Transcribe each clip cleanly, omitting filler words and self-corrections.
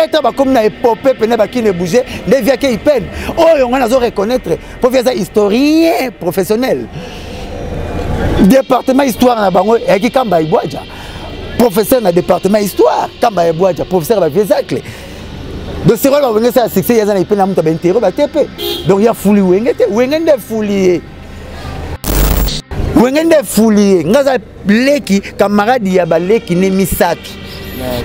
traître comme na épopée pena ba qui ne bouger ne vient que peine oh on a reconnaître pour faire ça historien professionnel département histoire na bango et qui kamba ibwaja professeur na département histoire kamba ibwaja professeur ba viezacle donc c'est quoi va ça succès ya na ipena muta ba intérêt ba tepe donc il y a fouli wengete wengende fouli wengende fouli ngaza leki camarade ya ba leki ne misatu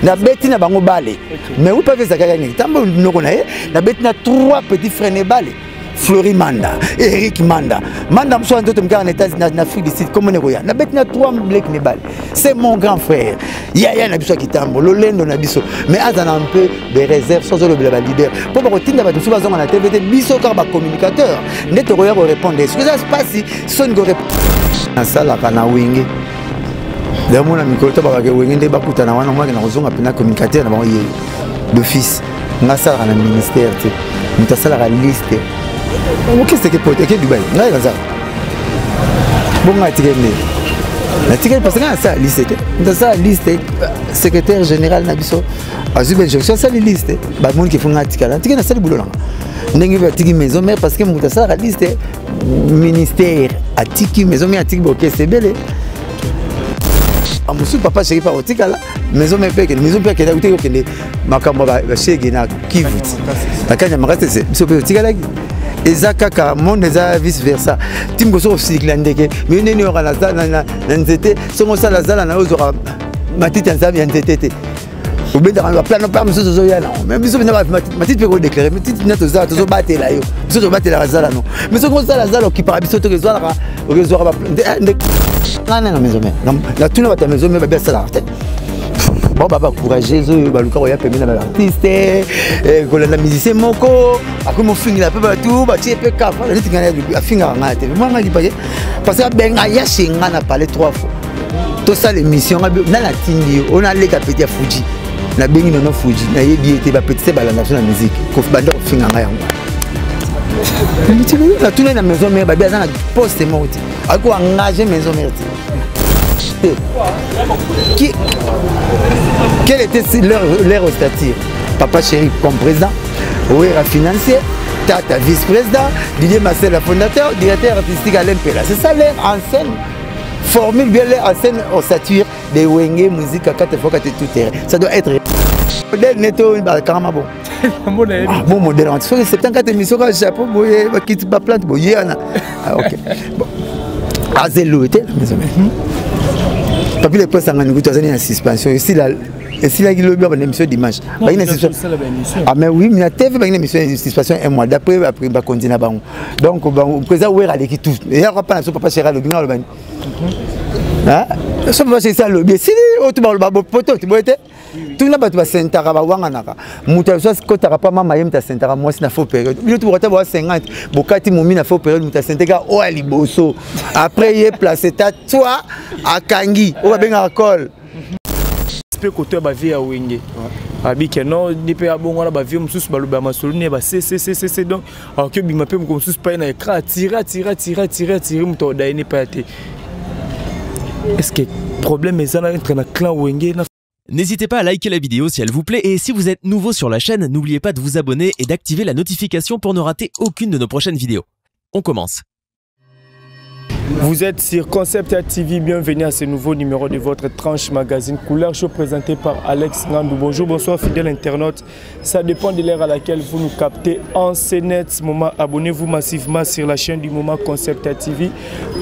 na beti na bango balé mais où pas ça gagner tambo noko na na beti na 3 petits frères ne balé Flori Manda Eric Manda Manda mso ndoto mkana na États na Afrique du Sud comme nekoya na beti na 3 blek ne balé c'est mon grand frère ya na biso kitambo lolendo na biso mais azana un peu de réserve sans le leader pour ba kotinda ba tusu bazonga na TVT biso car ba communicateur neto koya ko répondre ce que ça se passe son go répondre na sala kana wingi D'ailleurs, micro to ba ke wengende ba kutana wana mwa na kozonga pena communicateur na bango d'office ngasa na ministère te mutasala la liste qu'est-ce que peut être Dubaï ngai kaza bonga tikene na tikene parce que ça liste mutasala liste secrétaire général na biso azube je ça la liste ba monde qui font tikala tikene ça boulot là ndenge ba tiki maison mais parce que mutasala la liste ministère atiki maison mais atiki boké c'est belé Amusu papa chéri pa otikala maison me peke maison peke na uteko kende makambo ba shege na kivuti akanya makate se biso pe otikala ezaka ka monde za vice versa timgo so cycle ndeke mais neni ora la na nzete songo sala zala na ozora matiti nzambi nzete te obenda ka plan pa muso zo yana même biso na matiti pe ko déclarer matiti na to za to zo batela yo biso to batela zala no mais songo sala zala ki para biso to rezwala ka rezwala ba na maison la tuna ba ta maison mais ba sala bon baba courageux zo ba luka ya pemina ba artiste ko la musicien moko akomo fingi la pe ba tout ba tie pe ka fa ni tingana ya finga ngate moi ngi pa parce que benga ya shinga na parler 3 fois to ça l'émission na la tindi on a les capéti à Fuji na bengi no Fuji na yebi ete ba petit ba la national musique ko banda finga nga yango la tuna na maison mais ba bien na poste moti ako engagé maison mère quel était leur statut papa chéri comme président Ouera financier Tata vice-président Didier Marcel fondateur directeur artistique Alain Pella c'est ça leur ancienne formule bien leur ancienne ossature de Wenge musique à 4 fois 4 tout terrain ça doit être modèle netto carrément bon bon modèle en 74 émissions à chapeau boye ba kit ba plante boye ana OK bon azelo était la maison papi les postes en en suspension ici là ici là il y a une émission dimanche ah mais oui mais la TV une émission de suspension un mois d'après après va continuer ba donc le président Ouera l'équipe tout et il y a pas son papa chéri le bien le ban ah son papa c'est ça le bien si autre ba poto tu boite tout na ba tu sentara ba wanga naka muta so ko tara pa mama yem ta sentara moi na faux période il tu rota ba 50 bokati momi na faux période muta senteka o ali boso après il est placé ta toi à Kangi o ba benga col pe côté ba vie à Wenge abi que non ni pe abongo na ba vie mususu ba loba masolune ba c donc alors que bima pe mususu pa na écran tirer muto da ni pa te est-ce que problème est ça entre na clan Wenge. N'hésitez pas à liker la vidéo si elle vous plaît et si vous êtes nouveau sur la chaîne, n'oubliez pas de vous abonner et d'activer la notification pour ne rater aucune de nos prochaines vidéos. On commence. Vous êtes sur Concept TV, bienvenue à ce nouveau numéro de votre tranche magazine Couleur Show présenté par Alex Ngandou. Bonjour, bonsoir fidèles internautes. Ça dépend de l'heure à laquelle vous nous captez en ce moment. Abonnez-vous massivement sur la chaîne du moment Concept TV.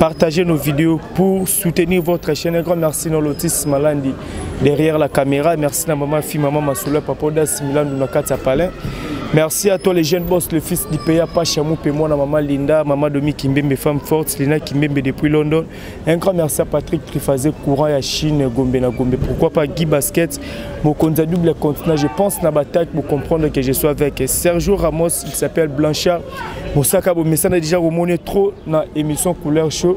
Partagez nos vidéos pour soutenir votre chaîne. Un grand merci à Lotis Malandi derrière la caméra. Merci à maman, fille, maman Masoula, Papodas, Milan, Dunakata Palin. Merci à toi les jeunes boss, le fils d'Ipea, Pachamou, Pémon, maman Linda, maman Domi Kimbembe, femme forte, Lina Kimbembe depuis London. Un grand merci à Patrick Trifazé, Courant à Chine, Gombe na Gombe. Pourquoi pas Guy Basket, Mokonza double continent. Je pense na bataille pour comprendre que je suis avec Sergio Ramos, il s'appelle Blanchard. Moussaka, mais ça n'a déjà remonté trop dans l'émission Couleur Show.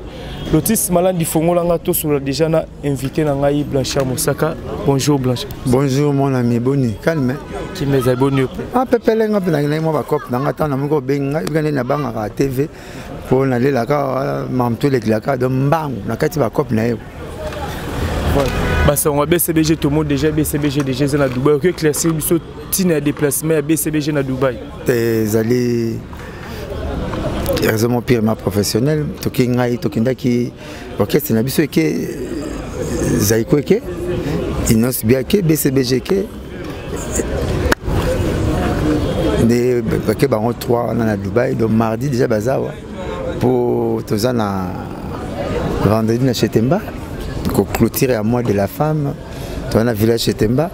Lotis Malandi Fongolanga, tous sont déjà invité dans Ngaï Blanchard Moussaka. Bonjour Blanchard. Bonjour mon ami, Boni, calme. Qui me abonne. Ah, Pépé, moi, je na TV pour aller là-bas, je suis là-bas, Basa on a BCBG tout le monde déjà BCBG déjà à Dubaï. OK classé biso tina déplacement à BCBG à Dubaï. Des allées heureusement pire ma professionnel tokingai tokindaki orchestre na biso ke zaiko ke inos bien ke BCBG ke des que baron 3 on a Dubaï donc mardi déjà bazar pour tozana vendredi na Chetemba ko clôturer à mois de la femme to na village Chetemba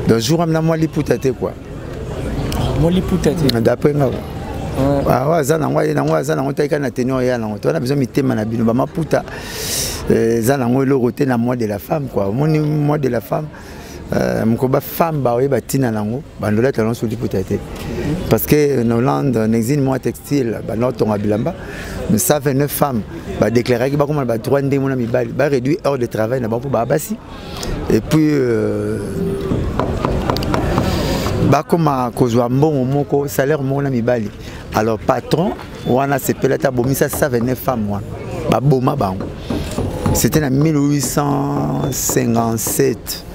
donc jour amna moi liputate quoi moi liputate d'après nga ah ouais ça na taika na tenor ya na on a besoin mitema na bino ba maputa za na ngo loroté na mois de la femme quoi mois de la femme mkoba femme ba oyeba tina nango bandola talon sur liputate parce que en Hollande en exil moi textile ba notonga bilamba mais ça 29 femmes ba déclarer que ba comment ba droit ndé mona mibali ba réduit heure de travail na ba pour ba basi et puis ba koma kozwa mbongo moko salaire mona mibali alors patron wana sepelata bomisa 129 femmes moi ba boma bango c'était en 1857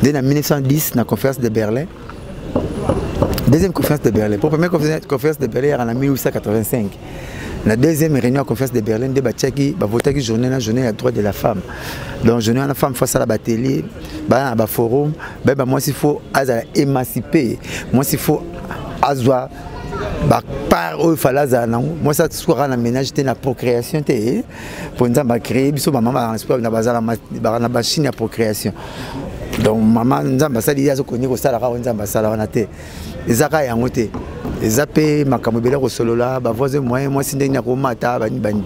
dès en 1910 la conférence de Berlin. Deuxième conférence de Berlin. Pour la première conférence de Berlin en 1885. La deuxième réunion de la conférence de Berlin, de Bachaki, la journée à droit de la femme. Donc, journée à la femme face à la télé, à la forum, moi, il faut émanciper. Moi, il faut avoir par où il fallait moi ça soit un ménage la procréation pour nous créer biso maman na machine à procréation donc maman nzamba ça dit azokonyi ko sala ka nzamba sala wana te ezaka yango te ezape makambo bela ko solola ba voisin moi sindenya ko mata bani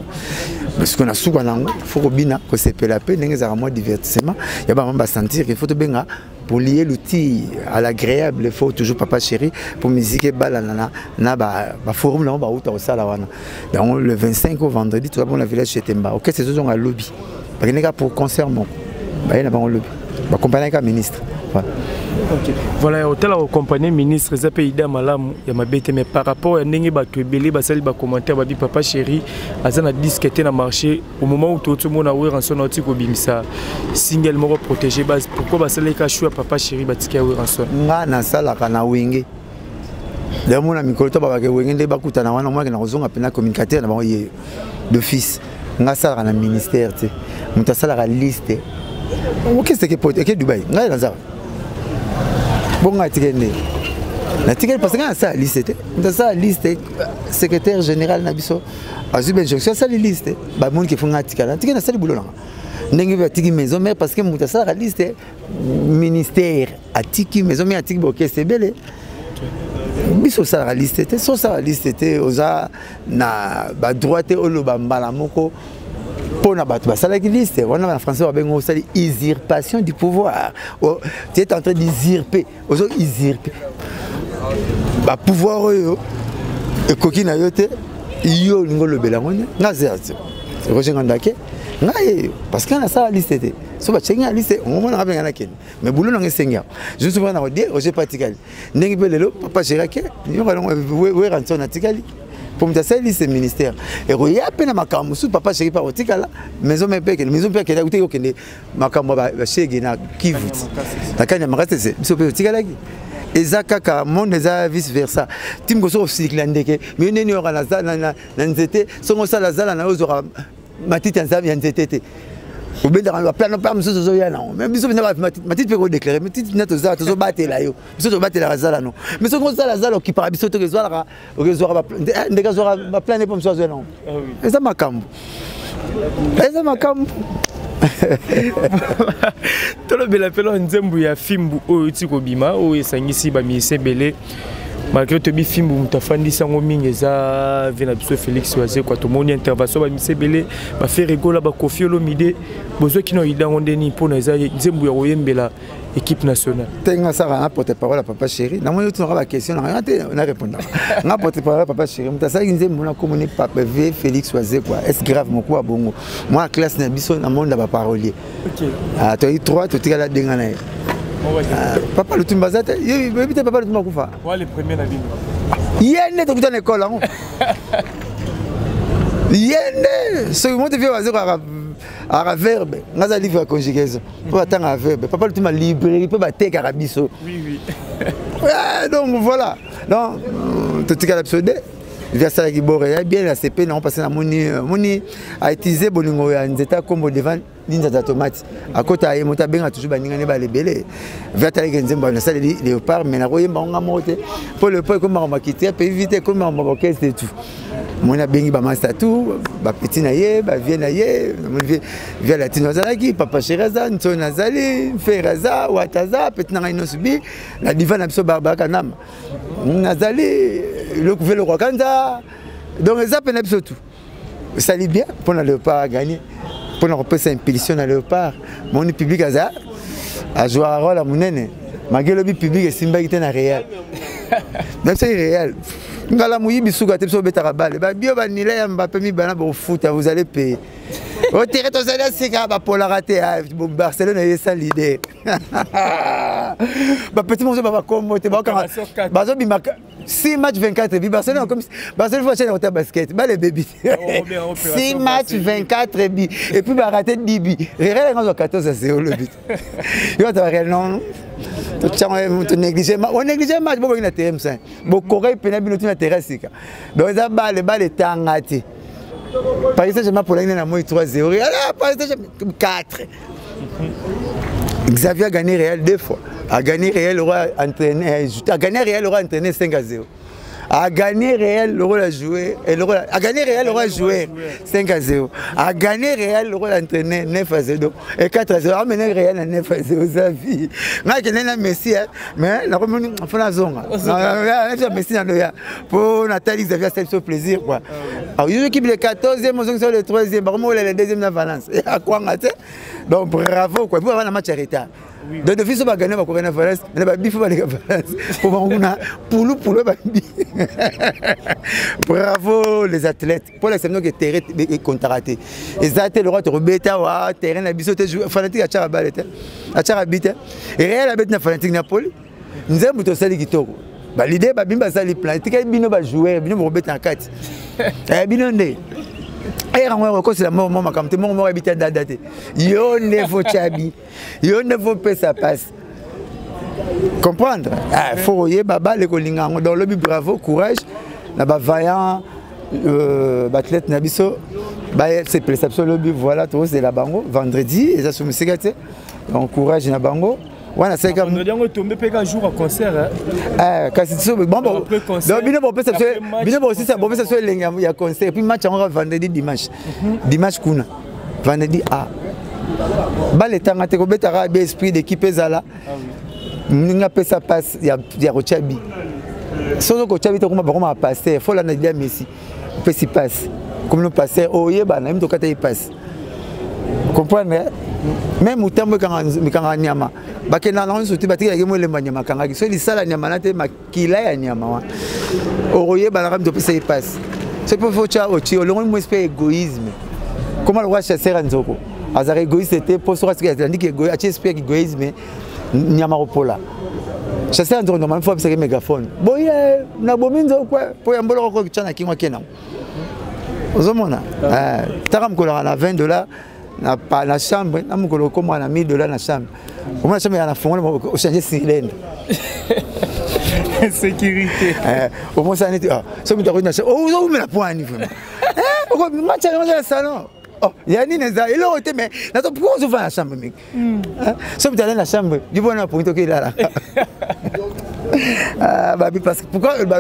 parce qu'on a souvent nango faut ko bina ko sepela pe ndenge za moi divertissement ya ba mamba sentir qu'il faut te benga pour lier l'outil à l'agréable, il faut toujours papa chéri pour musique et balanana na ba forum là on va outa au sala wana. Donc le 25 au vendredi tout d'abord la village chez Temba. OK, c'est toujours un lobby. Parce que pour concert mon ba il y a un lobby. Ba accompagner un ministre. Voilà. OK. Voilà, hôtel accompagner ministre za pe ida malamu ya mabete mais par rapport à ndenge ba tebele ba sali ba commentaire ba bi papa chéri azana disquette na marché au moment où tout le monde a ouvert en son article au bimisa single moko protégé base pourquoi ba sali ka choix papa chéri ba tikia ouvert en son nga na sala kana wingi le mona mikolo to ba ke wingi nde bakuta na wana moi na kozonga pena communicateur na ba d'office nga sala na ministère tu muta sala ka liste OK c'est que que Dubaï nga na za bon nga tikende na tikende parce que ça liste dans ça liste secrétaire général na biso azuben jonction ça liste ba monde qui font tikana tikena ça boulot là ndenge ba tiki maison mais parce que muta ça liste ministère a tiki maison mais a tiki OK c'est belé biso ça liste so ça liste oza na ba droite oloba mbala moko pour na bato basala qui liste on a en français on bengo ça usurpation du pouvoir tu es en train d'usurper ozo usurper ba pouvoir et kokina yote yo ngolo belangone na c'est roger ngandake ngai parce que na ça liste so ba chenga liste on mona ba ngana ken mais boulot na ngesenga je suis vraiment dire roger patikali ndenge belelo papa chérake yo ba we ranso na tikali pour me dire c'est ministère et il y a peine makambo sous papa chéri par otikala maison mais peke maison peke la utiko kende makambo ba chege na kivu la kanya makate c'est biso pe otikala ki ezaka ka monde za vice versa tim go so cycle ndeke mais neni ora na nzete songo sala zala na ozora matiti nzabi ya nzete ou bien dans le plan pas monsieur zo yana même biso bina matiti pe ko déclarer matiti na toza tozo batela yo biso to batela zala non mais songo sala zala qui para biso to kezwala ba ndeka zo ba plan pas monsieur zo yana eza makambo tolo bela pelo nzembu ya fimbu oyo tiko bima oyo esangisi ba mise belé malgré to bi fimbu mutafandi sango mingi eza vena biso Félix Oise kwa to moni intervention ba mise belé ba fait rigola ba Koffi Olomide bozo kino idango ndeni pona eza nzembu ya oyembela équipe nationale tenga ça na porte-parole à papa chéri na moi tu la question na répondre na porte-parole papa chéri mutasa nzembu na communique papa V Félix Oise quoi est grave moko wa bongo moi classe na biso na monde ba parolier OK ah toi 3 tu tika la denga na papa le tumbazate yebite papa le tumakufa wa le premier na bino yene to kutana école yene so mo te vie waze à verbe, on a livre à conjugaison. Pour attendre à verbe. Papa le tout ma librairie, peut battre carabiso. Oui. Donc voilà. Donc, tout ce qu'il a absorbé. Via ça qui boré bien la CP non passé na moni a utilisé bolingo ya nzeta comme devant linza de tomate à côté à mota benga toujours baninga ne ba lebele via ta nzemba na ça léopard mais na royemba on a monté pour le point comme on quitter peut éviter comme on va caisse et tout mon a bengi ba master tout ba petit na ye ba vie na ye via latino zalaki papa cheraza ntona zali feraza wataza petit na ino subi la divan na biso barbaka nam nazali le couvert le roi Kanda. Donc les appels n'ont tout. Ça lit bien pour le léopard gagner. Pour nous repasser une impulsion dans le léopard. Mon public a joué un rôle à mon aîné. Malgré le public est simba qui est réel. Même c'est réel. Ngala mouyi bisuka te so betara balle. Ba bio ba nile ya Mbappé mi bana ba foot vous allez payer. Au terrain to ça c'est ka ba pour la rater Barcelone est sans leader. Ba petit monsieur ba comme te ba ka ba zo bi 6 matchs 24 bi Barcelone comme Barcelone faut chercher au basket. Ba les baby. 6 matchs 24 bi et puis ba rater 10 bi. Real en 14 c'est le but. Yo ta Real non. Tu négliges on néglige match bo na terrain ça. Bo Corée penabi no na terrain sika. Donc ça balle tangati. Paris Saint-Germain pour l'année 3-0. Paris Saint-Germain 4. Xavier a gagné Real 2 fois. A gagné Real le roi entraîné. A gagné Real le roi entraîné 5-0. A gagné Real le roi a joué. A gagné Real le roi a joué 5-0. A gagné Real le roi a entraîné 9-0. Et 4-0. A mené Real à 9-0. Xavier. Moi je n'ai pas Messi mais la remonte faut la zone. Messi pour Nathalie Xavier c'est ce plaisir quoi. Alors il équipe le 14e, on sur le 3e, par contre le 2e na Valence. Et à quoi donc bravo quoi. Pour avoir un match à retard. Donc de fils va gagner va courir na Valence, mais ba bif va les Valence. Pour on poulou ba bi. Bravo les athlètes. Pour l'exception que terrain est contracté. Et ça le roi te rebeta wa terrain na biso te fanatique à chara balete. À chara bite. Et Real a bête na fanatique Napoli. Nous avons tout ça qui toko. Bah l'idée bah bimba ça les plans. Tika bino ba jouer, bino rebeta en 4. Bino ndé. Et on c'est la moment comme tout le monde habite à date. Yo ne faut chabi. Yo ne faut pas ça passe. Comprendre? Faut y baba les colinga dans le but bravo, courage. Na ba vaillant athlète nabiso. Bah c'est perception le but voilà tout c'est la bango vendredi et ça se me ségaté. On courage na bango. Voilà, c'est comme nous avons tombé un jour à concert quand c'est bon donc bien aussi ça bon ça soit il y a concert puis match on va vendredi dimanche kuna vendredi ba le temps te ko betara be esprit d'équipe ezala ninga pesa passe ya rochabi sozo ko chabi to kuma ba kuma passer faut la na dia Messi peut s'y passe comme nous passer oyeba na même to kata y passe comprendre même autant que nyama bakena na nso tibati ya kemo le nyama kanga so li sala nyama na te makila ya nyama oye balaka mto pesa y passe c'est pour faut cha ochi o longo mo espèce égoïsme comment le roi chasser nzoko azar égoïste était pour so rasika dit que égoïsme a espèce égoïsme nyama ropola chasser nzoko normalement faut observer mégaphone boye na bominzo quoi pour yambolo ko kichana kingwa kena ozomona taram ko la $20 na la chambre na mukolo comme na $1000 na chambre comment la chambre ya na fond au changer cylindre sécurité au moins ça n'est ça me donne na oh mais la point ni vraiment pourquoi match dans le salon oh il y a ni neza il a été mais na to pourquoi on va la chambre mec ça me donne la chambre du bon point que là bah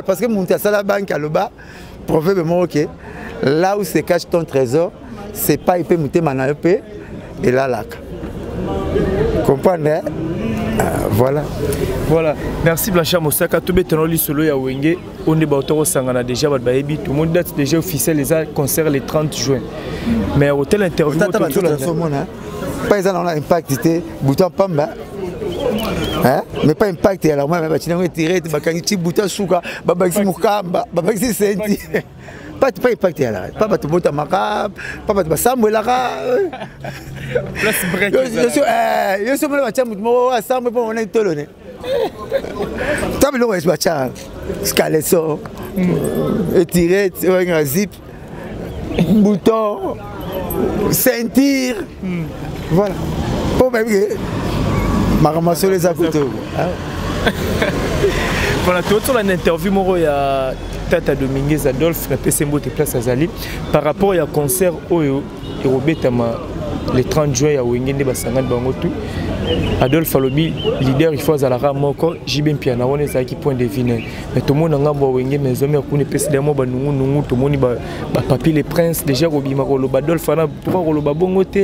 parce que monter à la banque à le bas probablement OK là où se cache ton trésor c'est pas il peut monter manapé et là là comprendre voilà merci Blanchard Mosaka to betonoli solo ya wenge on est bautoro sangana déjà ba bayebi tout le monde date déjà officiel les concert le 30 juin mais hôtel interview pas ils ont impact bouton pamba mais pas impact alors moi ba tinango tiré ba kangi bouton suka ba baxi mukamba ba baxi senti pas impact là pas tout bota makab pas ba sambola place break yo so mala bacha mutumo asambo po on est tolone tabi lo es bacha scaleso tiré un zip bouton ceinture. Voilà. Pour même que ma ramasse les accouteurs. Voilà, tout sur l'interview, il y a Tata Dominguez Adolphe, la PCMBO de Place Azali, par rapport à un concert où le 30 juin, il y a Wengende Basangan Bangotu. Adolphe Alobi, leader, il faut à la rame encore, j'ai bien piano, on est à qui point de vue. Mais tout le monde a un Wengende, mais hommes, on est précédemment, tout le monde a papier les princes, déjà, Robimaro, Adolphe, on a trois le Babongote,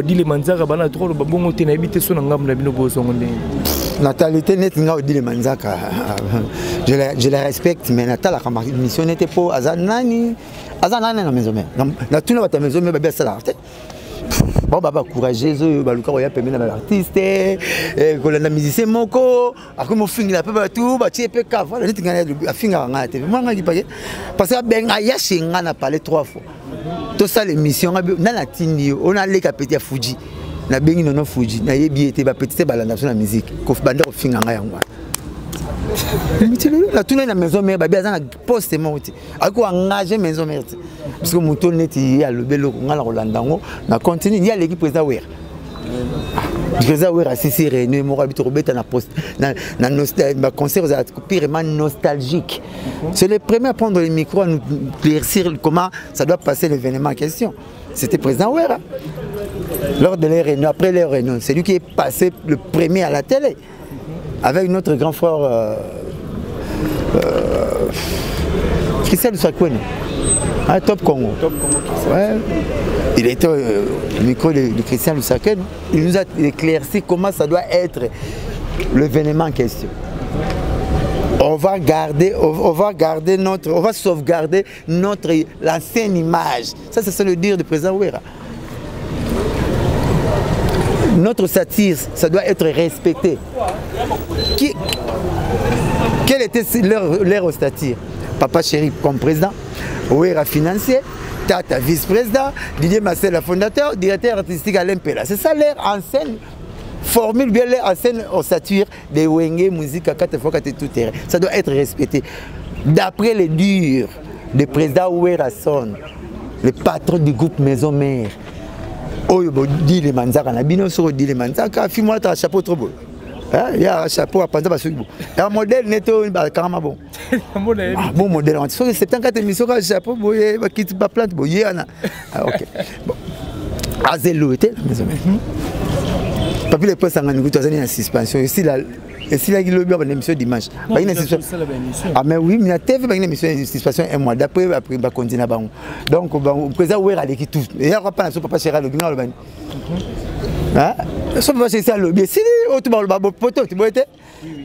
dit les Manzara, on a trois le Babongote, on a habité sur l'angam, on a besoin de Natalité net nga dit les Manzaka. Je la respecte, mais Natal la mission n'était pas Azanani na maison mère. Na tout na ta maison mère ba ça la. Bon baba courageux, ba luka ya permis na artiste, ko la musicien moko, ako mo fingi la pe ba tout, ba tie pe ka voilà, tinga na finga ngate. Moi nga ki pa parce que ben ya shinga na parler 3 fois. Tout ça l'émission na la tindi, on a les capitaine Fuji. Na bengi nono Fuji na yebi ete ba petite balanda sur la musique ko banda ko finga nga yango mitilo la tuna na maison mère ba bia na poste monte ako engagé maison mère parce que moto neti ya lobelo ngala rolandango na continue il y a l'équipe président wer président wer assisi réunion mo rabito robeta na poste na nostalgie ba concert za purement nostalgique. C'est le premier à prendre le micro à nous éclaircir comment ça doit passer l'événement en question. C'était président Wera. Lors de leur réunion, après leur réunion, c'est lui qui est passé le premier à la télé avec notre grand frère Christian Lusakwen, Top Congo. Ouais. Il était au micro de Christian Lusakwen. Il nous a éclairci comment ça doit être l'événement en question. On va sauvegarder l'ancienne image. Ça, c'est le dire du président Wera. Notre satire, ça doit être respecté. Quel était leur satire? Papa Chéri comme président, Wera financier, Tata vice-président, Didier Marcel fondateur, directeur artistique Alain Pella. C'est ça leur ancienne formule, bien leur ancienne ossature de Wenge, musique à 4 fois 4 tout terrain. Ça doit être respecté. D'après les dires du président Wera Son, le patron du groupe Maison Mère, Oyo dit les Manzaka, na bino so dit les Manzaka, fais-moi un chapeau trop beau. Il y a un chapeau à penser parce que un modèle netto carrément bon. Bon modèle. Sur 74 émissions, un chapeau, boye, qui te plante, boye, ana. Ok. Bon. Azelo était la maison. Papi les postes en Angoulême, tu as une suspension. Ici là, il y a une émission dimanche. Ah mais oui, mais la TV a une émission de suspension un mois. D'après, après, va continuer à bango. Donc, le président Wera l'équipe tout. Et il n'y a pas de papa Chéri le Guinée le bani. Hein? Sauf que c'est ça le bien. Si tu vas le babo poto, tu vois été.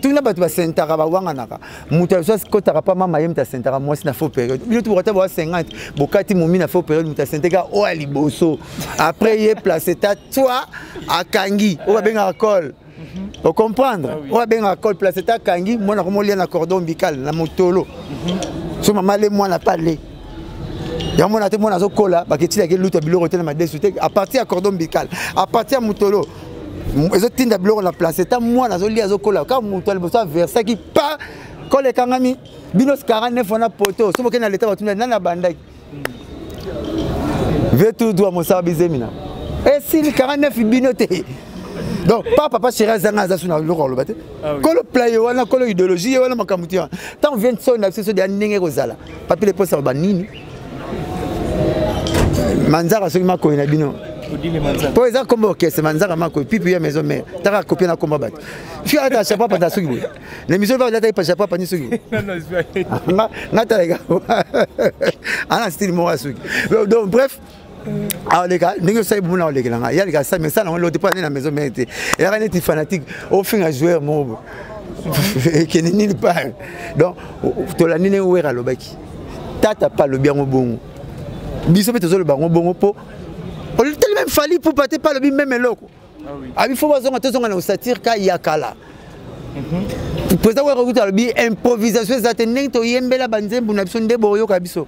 Tout n'a pas de sentara ba wanganaka. Muta soit quand tu n'as pas mama yem ta sentara moi c'est na faux période. Bilo tu vas avoir 50. Bokati moumi na faux période muta sentega o aliboso. Après il est placé ta toi à Kangi. On va bien à col. Vous comprendre? On va bien à col placé ta Kangi. Moi na komo lien na cordon ombilical na motolo. So maman les moi na parlé. Il y a mon até mon azo kola ba ketila ke luta bilo rotel ma desute à partir à cordon ombilical. À partir à motolo. Les autres tinda bilo na place ta moi nazo lia zo kola ka motolo bosa versa qui pas quand les kangami binos 49 on a poto so boke na leta batuna na bandaki. Ve tout doit mo sa bizemina. Et si les 49 binoté. Donc papa Chéri zanga za suna lo ko lo bate. Ko lo playo wana ko lo idéologie wana makamuti. Tant vient de son accès de ndenge kozala. Papi les poste ba nini. Manzara so mako ina bino. Pour exemple comme orchestre Manzara mako pipi ya maison mère. Taka copier na komba bat. Fi ata chapa pa sugi boy. L'émission va la pa chapa pa ni sugi. Non, ngata les gars. Ana style mo sugi. Donc bref, alors les gars, nous sommes bons dans les gars. Il y a les gars ça mais ça on l'autre pas dans la maison mère. Il y a des fanatiques au fin à jouer mon qui n'est nulle part. Donc to la nini Wera lobaki. Tata pas le bien au bon. Biso peut le bango bongo po. On a tellement fallu pour pas le bien même loco. Ah oui. Ah il faut voir attention à satire ka yakala. Président Wera route le bien improvisation ça tenait to yembela banzembu na biso ndeboyo ka biso.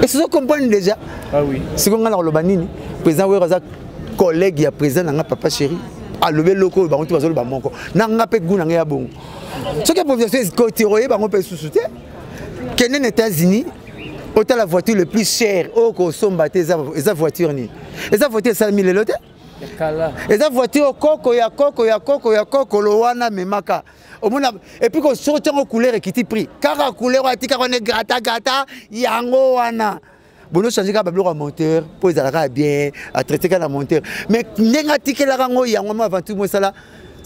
Et c'est ça qu'on comprend déjà. Ah oui. C'est qu'on a le banini. Président Wera za collègue ya président nga papa Chéri. A lever loco bango tu vas le bango. Na nga pe guna nga bon. Ce que improvisation c'est côté royer bango pe sous-souté. Kenen États-Unis Autant la voiture le plus chère, au Kosomba, esa voiture ni. Esa voiture ça 1000 lote. Esa voiture koko ya lowana memaka. Et puis qu'on sorte en couleur qui t'y pris. Car la couleur a tika on est gata yango wana. Bon, changer ka bablo moteur pour les alaka bien à traiter ka monteur. Mais nenga tika la rango yango avant tout moi ça là.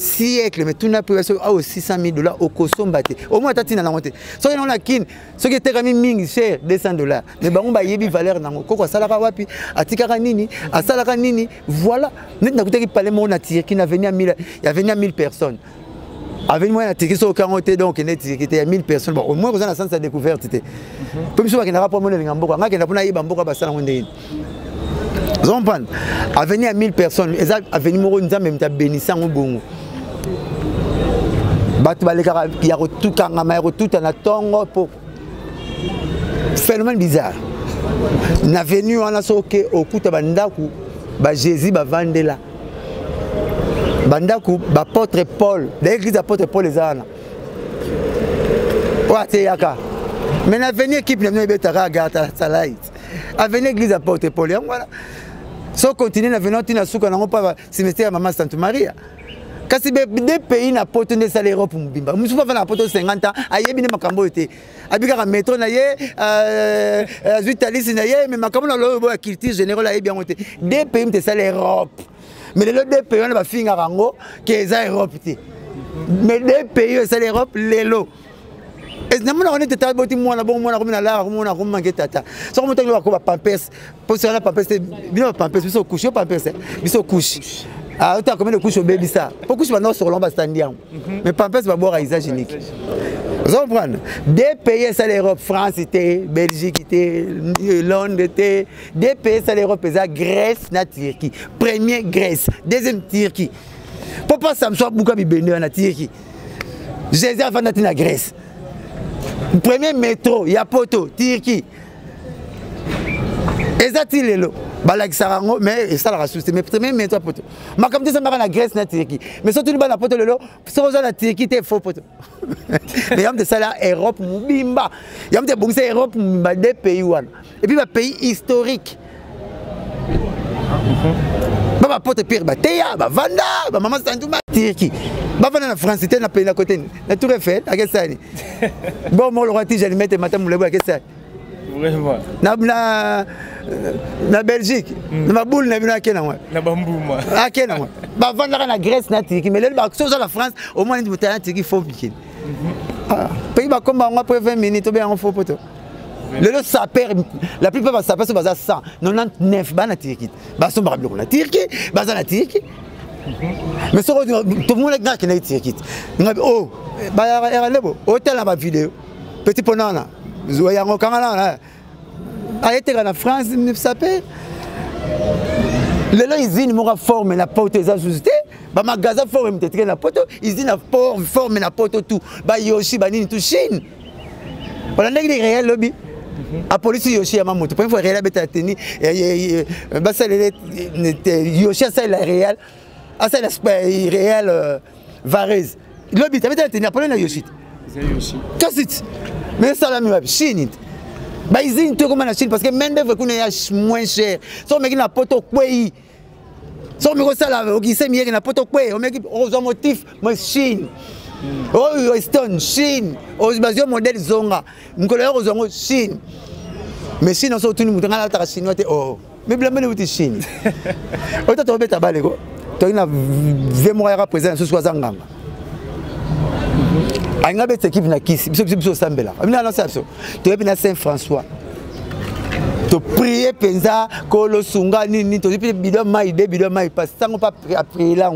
Siècle, mais tout n'a pas à $600,000 au Kosombate. Au moins, tu as la montée. Si on a kin, ce qui était quand même cher, $200. Mais on va y avoir valeur dans le coco, à Salarawapi, à Tikaranini, à Salaranini. Voilà. Nous n'avons pas parlé de la Turquie, il y avait 1000 personnes. Avec moi, la Turquie, sur 40, donc il y a 1000 personnes. Bon, au moins, vous avez la chance de découverte. Comme si on n'a pas de Ngamboka, on n'a pas de Bamboka, vous comprenez? À venir à 1000 personnes, à venir à nous même bénissant au bon. Il y a tout un tongo pour phénomène bizarre. On a venu en asoke au coup de Bandaku, Jésus va vendre là. Bandaku, apôtre Paul, l'église apôtre Paul les ânes. Ouais, yaka. Mais on a venu équipe de Betara Gata Salait. À venir l'église apôtre Paul, voilà. Si on continue à venir, on n'a pas cimetière à Maman Sainte Maria. Quand c'est des pays n'a pas tenu ça l'Europe pour Mbimba. Nous sommes pas pour 50 ans. Aïe bien makambo était. Abika métro naïe, Zutalis naïe, mais makambo na lo culture générale aïe bien monté. Des pays c'est ça l'Europe. Mais les deux pays on va finir rango que c'est l'Europe. Mais des pays c'est l'Europe les lots. Et nous on était tellement moi na bon moi na là moi na manquer tata. So on tellement ko pampers. Pour ça la pampers bien pampers biso couche pampers biso couche. Ah, autant comme le couche au bébé ça. Pourquoi je vais sur l'ombre standard. Mais pampers va boire à usage unique. Vous comprenez? Des pays c'est l'Europe, France était, Belgique était, Londres était, des pays c'est l'Europe, c'est Grèce, na Turquie. Premier Grèce, deuxième Turquie. Pourquoi ça me soit beaucoup de bénéfices en Turquie? Jésus a fait la Grèce. Premier métro, il y a Poto, Turquie. Exactement les lots. Balak Sarango, mais ça la rassure. Mais premier métro Poto. Mais comme tu sais, la Grèce, la Turquie. Mais surtout le Poto le lot, c'est la Turquie, c'est faux Poto. Mais il y a des salaires Europe, Mubimba. Il y a des bons Europe, Mubimba, des pays où. Et puis, un pays historique. Baba Poto Pierre Bateya, Vanda, Maman Santouma, Turquie. Baba na France, c'était un pays à côté. La Tour Eiffel, à quel ça? Bon, moi, le roi, j'ai mis matin, mon à quel ça? Vraiment. Na Belgique, na boule na bina kena moi. Na bambouma. Ah kena moi. Ba vendre na Grèce na Turquie, mais là ba so la France, au moins ni boutana Turquie faut piquer. Ah, pays ba comme on après 20 minutes bien on faut poto. Le lot ça perd la plupart va ça passe bazar 100, 99 ba na Turquie. Ba so ba bloqué na Turquie, ba za na Turquie. Mais so tout le monde est grand qui na Turquie. Oh, ba era lebo, hôtel na ba vidéo. Petit ponana. Zoyango kangala. Arrêtez en France, ne s'appelle. Les gens ils m'ont formé la porte des ajustés. Bah magasin formé peut-être la porte. Ils ont formé la porte tout. Bah Yoshi bah ni tout Chine. Voilà les réels lobby. La police Yoshi à ma moto. Pour une fois réel bête à tenir. Bah ça les Yoshi ça est la réel. Ah ça c'est réel Varese. Lobby t'as bête à tenir pour le Yoshi. C'est Yoshi. Qu'est-ce mais ça la même Chine. Bah ils ont tout comme la Chine parce que même devrait qu'on est moins cher. Son mec n'a pas tout quoi. Son mec ça là, qui sait mieux n'a pas tout quoi. On mec aux motifs moi Chine. Oh Western Chine. Aux bases modèle zonga. M'colère aux zongo Chine. Mais Chine on sorti nous monter la terre chinoise oh. Mais blâmer nous Chine. Autant tu vas tabaler quoi. Tu as vu moi représenter ce soit zanganga. Aïe, cette équipe n'a qui si biso sambela. Amina na sapso. Tu es bien à Saint-François. Tu prier penza kolo sunga nini to depuis bidon mai de bidon mai parce que ça pas après là.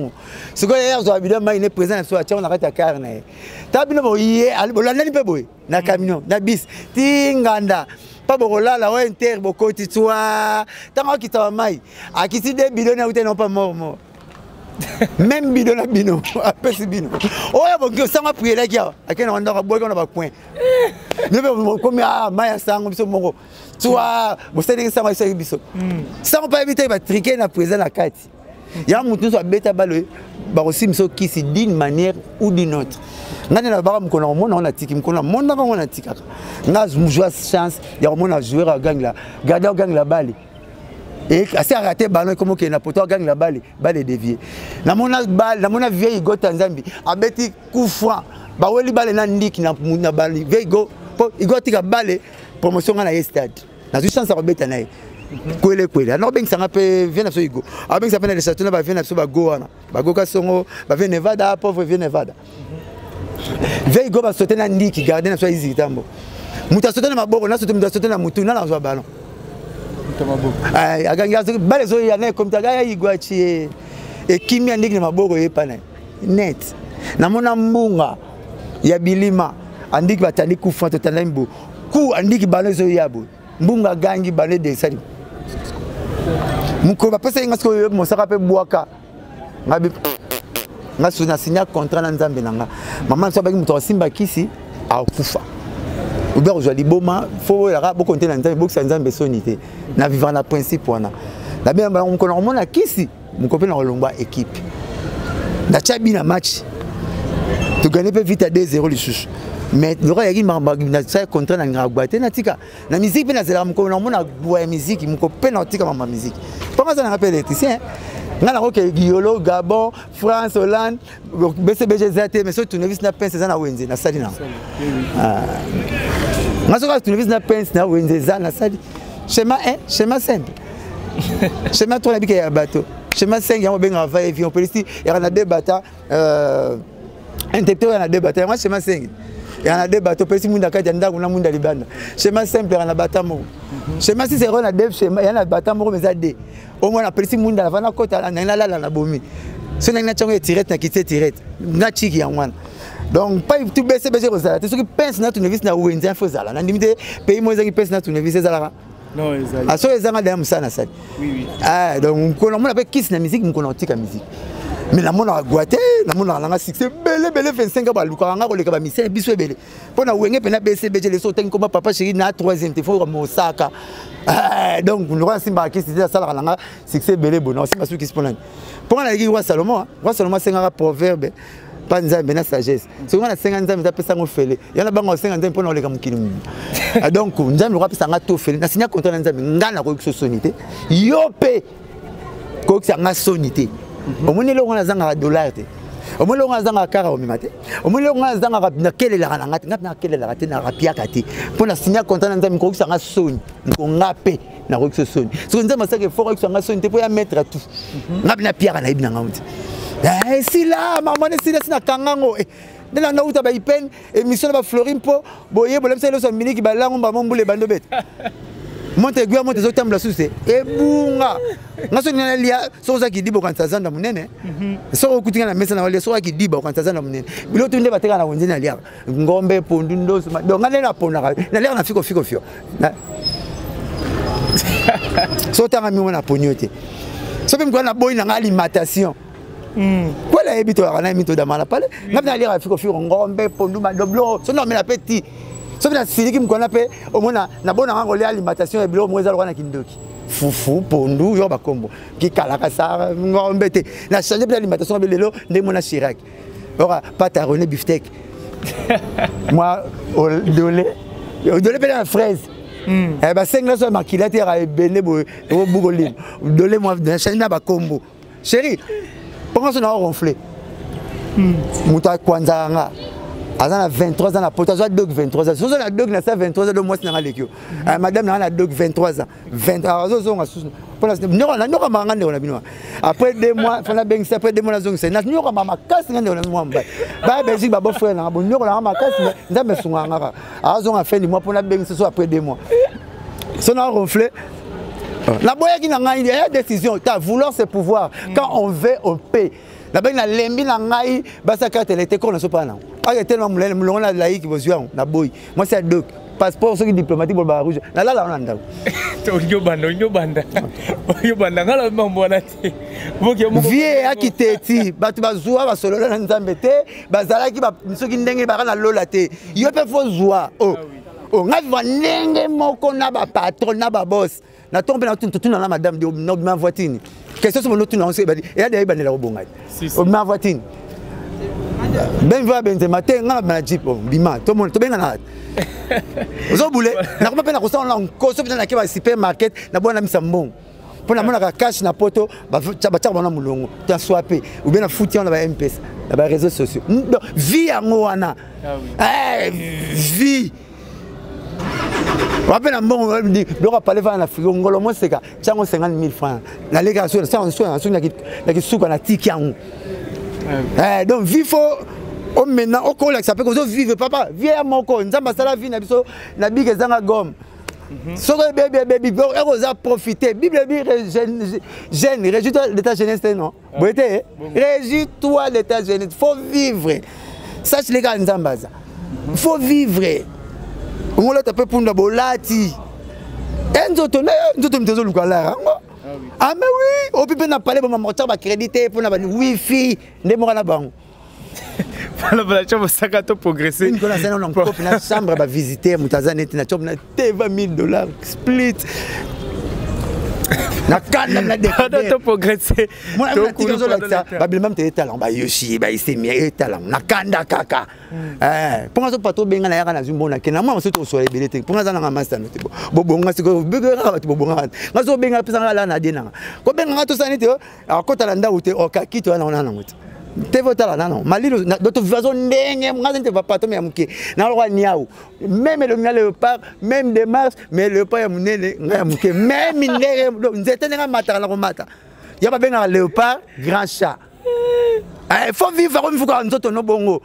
Ce que hier zo bidon mai ne présent so on arrête à carne. Ta bino boye la nani pe boye na camion na bis tinganda. Pas bola la wa inter bokoti toi. Tango kita mai. Akisi de bidon na ute non pas mort. Même bidon na bino après c'est bino oh ya bon ça m'a prié là qui a quel on a boire on a point nous comme ah maya sango biso mongo toi vous savez que ça va c'est biso ça on pas éviter va triquer na présent la carte ya mutu so beta balo aussi miso kisi d'une manière ou d'une autre. Ngane na ba mkona mona on atiki mkona mona on atika. Nga jouer chance ya mona jouer à gang la. Garder gang la balle. Et assez raté ballon comme que na poto gang la balle dévié. Na mona balle, na mona vieille go Tanzambi. Abeti coup franc. Ba weli balle na ndiki na balle. Vieille go igo tika balle promotion na stade. Na chance à rebeta na. Kwele alors ben ça rappelle vient sur Igo ben ça fait les châteaux ba vient sur Bagoana Bagoka Songo ba vient Nevada pauvre vient Nevada veille go ba sauter na ndiki garder na so izi tambo muta sauter na maboko na sauter muta sauter na mutu na zo ballon muta maboko ay aganga bale zo ya na comme tagaya igwachi e kimia ndiki na maboko yepana net na mona mbunga ya bilima andiki batandi kufa totala mbo ku andiki ballon zo yabo mbunga gangi bale de sali muko ba pesa inga sko mo saka pe buaka ngabi ngasu na signa contrat na nzambe nanga mama so ba muto simba kisi a kufa uber jo liboma fo la bo konte na nzambe bokisa nzambe sonité na vivre na principe wana la bien ba muko na mona kisi muko pe na olongwa équipe na chabi na match tu gagner pe vite à 2-0 les chouchous. Mais le roi yaki na sa contrat na ngabate na tika na musique pe na zela mko na mona boya musique mko pe na tika mama musique comment ça na rappelle électricien ngana ko ke Guiolo Gabon France Hollande BCBG ZT mais surtout nevis na pense na wenze na sali na ngaso ka nevis na pense na wenze za na sali schéma 1 schéma simple schéma 3 na bika ya bateau schéma 5 ya benga va et on peut ici il y a deux bateaux intellectuel na deux bateaux moi schéma 5 il y a des bateaux petit monde akati anda kuna monde libanda schéma simple na bateau mo schéma 6 0 na dev schéma il y a na bateau mo mais ça des au moins na petit monde la na kota na la na bomi so na tchongo tirette na kité tirette na chiki ya mwana donc pas tout baisser rozala tu ce qui pense na tournevis na wenze info zala na ndimite pays mo ezaki pense na tournevis ezala non ezali aso ezanga da musana sali oui ah donc ko na mona pe kiss na musique mo ko na tika musique mais la mona guaté na mona nga succès belé 25 ba luka nga ko leka ba mission biso belé pona wenge pena BCBG les sauter comme papa chéri na 3e te faut Mosaka donc nous rend simba qui c'était ça la nga succès belé bon aussi parce que spona pour na roi Salomon c'est un proverbe pas nzambe na sagesse c'est on a 50 ans mais pesa ngo fele yana bango 50 ans pona leka mukini donc nzambe roi pesa nga to fele na signa contrat nzambe ngana ko sonité yope ko nga sonité au moins on a zanga dollar te au moins on a zanga kara au mimate au moins on a zanga na kele la na ngati na kele la te na rapia kati pour na signer contrat nzambe ko sanga soni ko ngape na ko soni so nzambe ça que faut ko sanga soni te pour ya mettre tout ngapi na pia na ibina ngauti si là maman si là na kangango na na uta ba ipen émission ba Florim po boye bolem ça le miniki ba lango ba mombule bando bet monte gwa monte zo tambla suse ebunga ngaso nina lia so za kidibo kan tazanda munene so okutinga na mesa na wale so kidibo kan tazanda munene bilo tunde bateka na wonje na lia ngombe pondu ndoso do ngale na pona na lia na fiko fio so tanga mi wona ponyote so pe mkwana boy na alimentation voilà ebito na mito da mala pale ngabna lia fiko ngombe pondu madoblo so no me la petit so na siliki mkona pe omona na bona ngo le alimentation e bilo mweza lokana kindoki fufu pondu yo bakombo ki kalaka sa ngombete na changer de alimentation be lelo nde mona Chirac ora pâte René beefsteak moi dolé pe na fraise eh ba senga so makilate ra ebele bo bugolin dolé moi na changer na bakombo chérie pourquoi ça na ronflé muta kwanza nga à 23 ans, la potation de 23 ans. Si on a 23 ans, de moi, c'est l'équipe. Madame a 23 ans. 20 ans. Après 2 mois, après 2 mois, la boya qui n'a il y a décision. Vouloir c'est pouvoir. Quand on veut, on paie. La belle na lembi na ngai basa carte elle était qu'on ne sait pas là. Ah tellement on a laïque besoin na boy. Moi c'est doc passeport ce qui diplomatique pour rouge. Na la on anda. To yo banda. Yo banda ngala mambo na ti. Vie akiteti batu bazwa ba solo na nzambe te bazala ki ba soki ndenge ba na lola te. Yo pe fo zwa. Oh. Oh ngavi va ndenge moko na ba patron na ba boss. Na tombe na tout na madame de ma voitine. question sur notre nom c'est badi et d'ailleurs banela robonga o ma voitine ben va ben matin ngala na jeep bima to mon to ben na ozo boule na ko pe na ko sa on ko so na ke ba supermarket na bona misambon pour na mona ka cash na poto ba tcha bana mulongo ta swapé ou bien na fouti on na ba MPS na ba réseaux sociaux vie yango wana vie rappelle un bon dit doit parler va na Afrique ngolo mo seka tchango 50 000 francs na lega so na ki suka na tiki yango donc vivre au maintenant au col ça peut que vivre papa viens moko nzamba sala vie na biso na big zanga gomme so baby oza profiter bible jeune réjouis-toi de ta jeunesse non boité réjouis-toi de ta jeunesse faut vivre sache les gars nzamba ça faut vivre on l'a tapé pour la bolati enzoto mtezo lukala ah mais oui au pipe na parler ba moteur ba crédité pour na ba wifi ndemo na bango Voilà, la chambre ça to progresser. Une connaissance non encore na chambre ba visiter mutazane na chambre na $20,000 split. Na kanda na de to progresser. Moi na tikozo la ça ba même te talent ba yoshi ba isemi talent na kanda kaka. Pour ça pas to benga na yaka na zumbona kena moi so to so ebelete. Pour ça na master no te bobonga siko bebera ba bobonga. Ngazo benga pesa ngala na dena. Ko benga to sanite akota la ndau te okakito na ona ngote. Te votala non malilo d'autres façon ndenge ngaze te va pas to ya muke na roi niao même le léopard même des mars mais le pas ya munene ngaya muke même ndenge nzete nga matala na ko mata ya ba benga léopard grand chat faut vivre comme il faut quand nzoto no bongo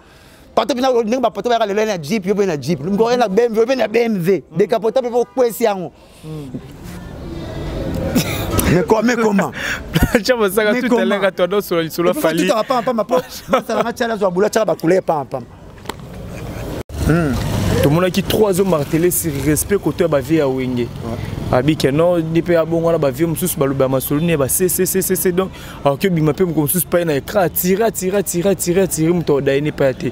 pato bina ndenge ba pato ba le na jeep yo na jeep ngo na BMW yo na BMW décapotable pour kwesi yango mais comment tu vas ça tout à l'heure toi dans sur la fali tu pas ma poche ça va tirer sur boula ba couler pas tout le monde qui 3 hommes martelé sur respect côté ba vie à wenge abi que non ni pe abongo na ba vie mususu ba loba masoluni ba c'est donc alors que bima pe mususu pa na écran tirer muto daini pa te.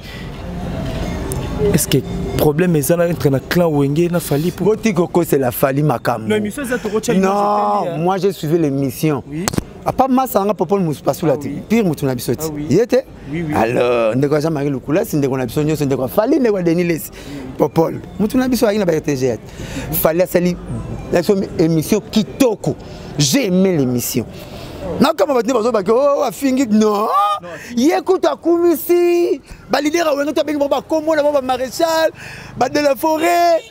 Est-ce que problème est entre na clan wenge na fali pour Botikoko c'est la fali makam. Non, moi j'ai suivi l'émission. Oui. A pas masanga popol musupasu la ti. Pire mutu na bisoti. Yete? Oui. Alors, ndeko ja Marie Lukula, ndeko na bisonyo, ndeko fali ndeko Deniles. Popol. Mutu na biso na ba RTG. Fali asali la émission kitoko. J'ai aimé l'émission. Non, comme on va dire, oh, fingi, non, écoute, à Koumisi, bah, leader, on a comment on maréchal, bah, de la forêt,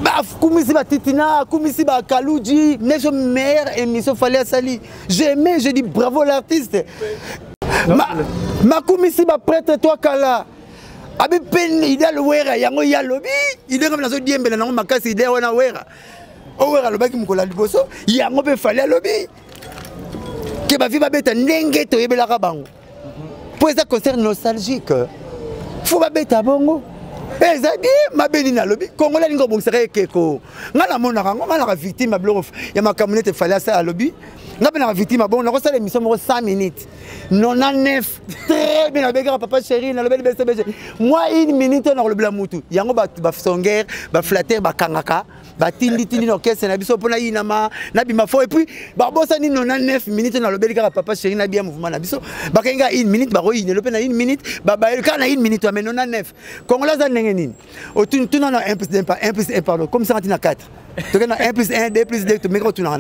bah, Koumisi, bah, Titina, Koumisi, bah, Kalouji, mais meilleure émission, fallait à Sali. J'ai aimé, j'ai dit bravo l'artiste. Ma Koumisi, bah, prête-toi, Kala. Abi pen, il a le wera, yango ya lobby, il est comme la zone d'Iembe, la norme, ma casse, il est on a wera. Oh, wera, le bac, il me colle à l'bosso, yango, il fallait à lobby. Que ma vie va être n'engue to yebela kabango. Pour ça concerne nostalgique. Faut pas bête à bongo. Eh zabi ma beni na lobby. Congolais ningo bonsere keko. Ngala mona rango ngala victime blof. Ya ma camionnette fallait ça à lobby. Ngala victime bon on reçoit l'émission 5 minutes. 99 très bien avec papa chéri na lobby BCBG. Moi 1 minute on le blamutu. Yango ba songer, ba flatter, ba kangaka. Batindi orchestre na biso pona inama na bima fo et puis ba bossa ni 99 minutes na lobeli ka papa chéri na bien mouvement na biso ba kenga 1 minute ba roine le na 1 minute ba ba ka na 1 minute mais 99 congolais za ndenge nini o tu na 1 plus 1 pardon comme ça na 4 to na 1 plus 1 2 plus 2 to meko tu na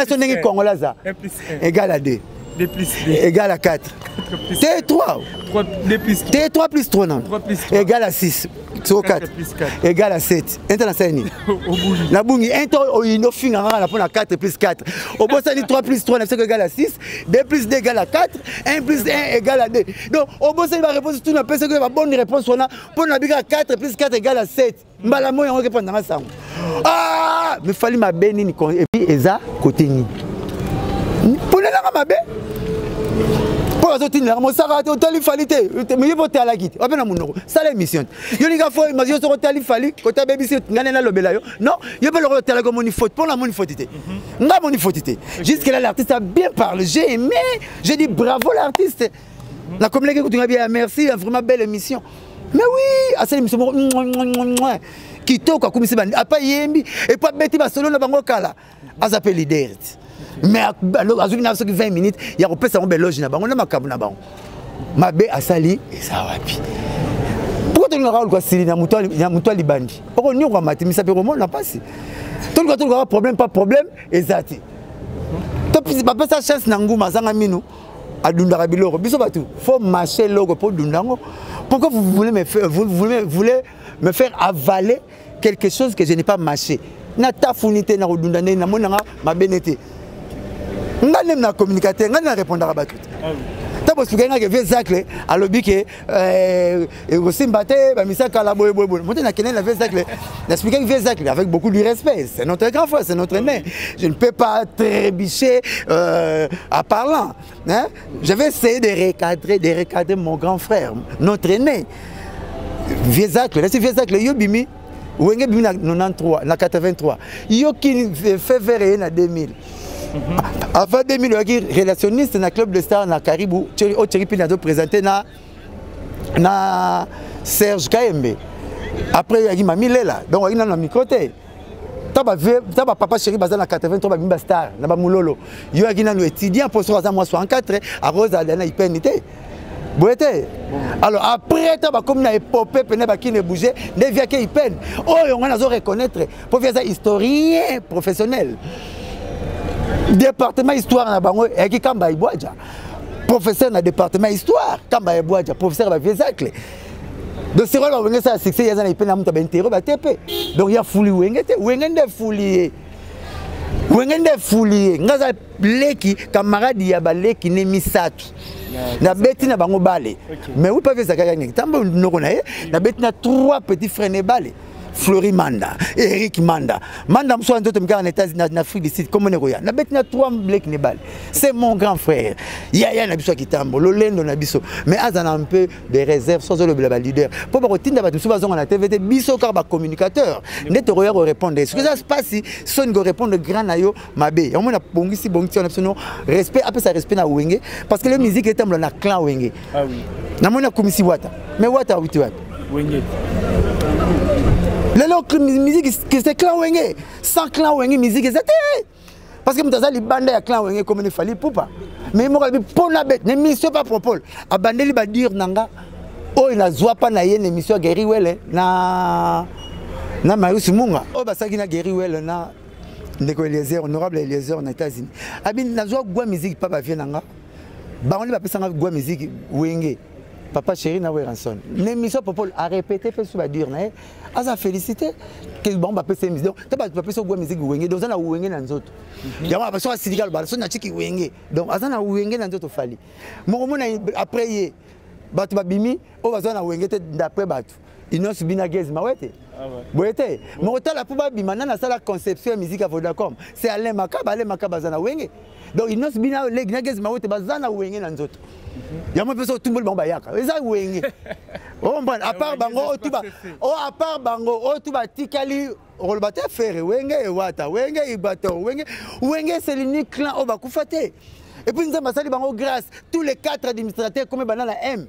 so ndenge congolais za 1 plus 1 égale à 2 2 plus 2 égale à 4 c'est 3 2 plus 3 3 plus 3 non égale à 6 sur 4 égale à 7 international la bungi into ino finga na pour 4 plus 4 au boss dit 3 plus 3 c'est égal à 6 2 plus 2 égale à 4 1 plus 1 égale à 2 donc au boss il va répondre tout na personne que la bonne réponse on a pour na biga 4 plus 4 égale à 7 mbala moyo on répond dans ça ah mais fallait ma beni et puis eza côté ni pour la ma be pour la zotine la mosara to tali falite mais il faut te la guide on a mon ça l'émission yo ni ga fo imagine so tali fali côté baby c'est ngane na lobela yo non yo pas le tali comme mon faute pour la mon fautité nga mon fautité jusque là l'artiste a bien parlé j'ai aimé j'ai dit bravo l'artiste la communauté que tu as bien merci vraiment belle émission mais oui à cette émission kitoko comme si pas yembi et pas beti ba solo na bango kala azape leader Mais azuli na soki 20 minutes ya ko pesa ngombe loge na bango na makabu na bango mabe asali eza wapi pourquoi tu n'auras pas sili na muto libandi oko ni ko mati misa pe ko mona pasi tu n'auras problème pas problème ezati to papa sa chance na nguma zanga minu adunda biloko biso batu faut marcher logo pour dundango pourquoi vous voulez me faire avaler quelque chose que je n'ai pas mâché na tafunité na dundane na monanga mabenete ngane na communicateur ngane na répondre à batu tabo sukanga ke vieux zacle alobi ke osimbate ba misaka la boye monte na kenen la vieux zacle n'expliquer vieux zacle avec beaucoup de respect c'est notre grand frère c'est notre aîné je ne peux pas trébucher à parlant hein je vais essayer de recadrer mon grand frère notre aîné vieux zacle là c'est vieux zacle yo bimi wenge bimi na 93 na 83 yo qui fait vers na 2000 avant 2000 il est relationniste dans le club de stars na Caribou au Thierry Nazo présenté na Serge Kaembe après il m'a mis là donc il a na micro té taba papa chéri bazana na 83 bimba star na ba mulolo yo akina no étudiant pour soit moi 64 à Rosa na ipenité boete alors après taba comme na épopée pene ba qui ne bouger ne vient que ipen oh on a reconnaître pour faire ça historien professionnel département histoire na bango et qui kamba ibwaja professeur na département histoire kamba ibwaja professeur ba viezacle donc c'est quoi on ça succès ya na ipena muta bentero ba tepe donc ya fuli wengete wengende fuli ngaza leki camarade ya baleki ne misatu na beti na bango bale mais oui pas viezacle ya ngitambo noko na ye na beti na 3 petits frères ne bale Flori Manda, Eric Manda, Manda Moussa Ndoto Mga en États-Unis, en Afrique du Sud, comme on est royal. Na 3 blek nebal. C'est mon grand frère. Yaya Nabiso Kitambo, Lolendo Nabiso. Mais Azan a un peu de réserve sans le leader. Pour me retirer d'abord, souvent on a TVT, Biso Karba communicateur. Net royal répondre. Ce que ça se passe si son go répondre grand nayo mabe. On a bongi si bongi on a son respect après ça respect na Wenge parce que la musique est dans clan Wenge. Ah oui. Na mona komisi wata. Mais wata wuti wata. Wenge. La musique c'est clan Wenge. Sans clan Wenge musique c'est parce que mutaza libanda ya clan Wenge comme il fallait poupa. Mais moi bi pona bête, ne mission pas propos. Abandeli ba dire nanga. Oh il a zoa pas na yene mission Gary Wele na Marius Munga. Oh basaki na Gary Wele na ndeko Eliezer honorable Eliezer na États-Unis. Abi na zoa gwa musique papa vient nanga. Ba on li ba pesa gwa musique Wenge. Papa chéri na Ranson. L'émission Popol a répété peu sur va dire na asa félicité que bon ba pesa musique. Donc ta ba pesa gwa musique Wenge donc ça na Wenge na nzoto. Ya ba so sidikal ba so na chiki Wenge. Donc asa na Wenge na nzoto fali. Mo mona après ye batu babimi o baza na Wenge te d'après batu. Inos bina gez mawete. Ah ouais. Boete. Mo tala pou babima na sala conception musique à Vodacom. C'est Alain Makaba za na Wenge. Donc inos bina leg na gez mawete baza na Wenge na nzoto. Ya mo peso tumbo ba yaka. Eza Wenge. Oh bon à part bango tuba. Oh à part bango o tuba tikali rolbate faire Wenge e wata. Wenge e bato. Wenge c'est l'unique clan o ba kufate. Et puis nous avons sali bango grâce tous les 4 administrateurs comme banana M.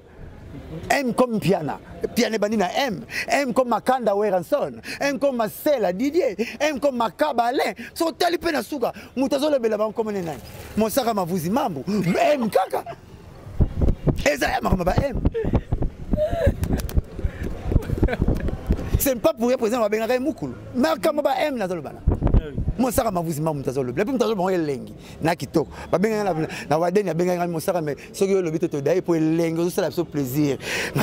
M comme Piana, Piana Banina M comme Makanda Ranson, M comme Marcela Didier, M comme Makaba Alain, sont talipé na suka, mutazole belaban comme nenai. Mon saka mavuzi mambo, M kaka. Ezaya makamba M. C'est pas pour représenter ma bengaka mukulu. Makamba M na zolbana. Mon saka mavuzi mambo mutazole belaban mutazole bon elengi na kitoko. Ba bengaka na wadeni bengaka mon saka mais soki yo lobito to dai pour elengi zo sala so plaisir.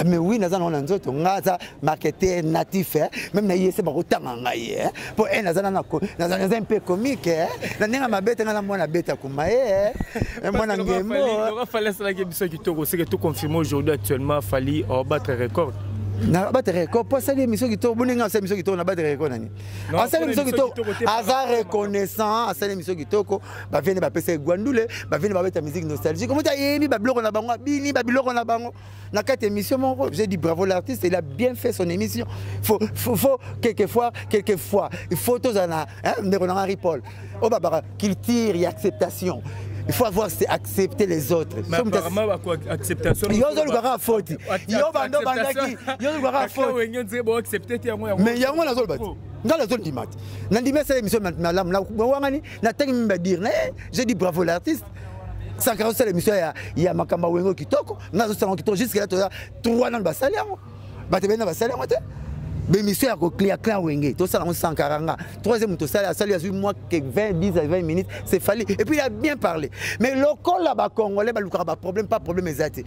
Mais oui naza na nzoto ngaza marketeur natif même na yese ba kotanga ngai pour naza na un peu comique na nenga mabete ngana mwana beta kuma mwana ngembo. Il fallait cela que biso kitoko c'est que tout confirmé aujourd'hui actuellement Fally battre record. Na battre record pour ça l'émission qui tourne boninga ça émission qui tourne na battre record nani ça l'émission qui tourne azar reconnaissant ça l'émission qui tourne ba vient ba pesa gwandule ba vient ba beta musique nostalgique comment ta yemi ba bloko na bango bini ba biloko na bango na 4 émissions mon j'ai dit bravo l'artiste il a bien fait son émission faut quelquefois il faut tous ana on Henri Paul oh baba qu'il tire et acceptation. Il faut avoir accepter les autres. Mais apparemment, acceptation. Il y a un faute. Il y a un faute. Mais il y a un Ngala zone dimat. Nandime c'est l'émission madame la wangani na tangi mba dire je dis bravo l'artiste. Sans carreau c'est l'émission il y a makamba wengo kitoko nazo salon kitoko jusqu'à là 3 ans basali yango. Ba te bena basali yango te. L'émission a clear wenge to salon 140 troisième to sala sali azu moi que 10 à 20 minutes c'est fallu et puis il a bien parlé. Mais le col là-bas congolais ba luka ba problème pas problème ezati.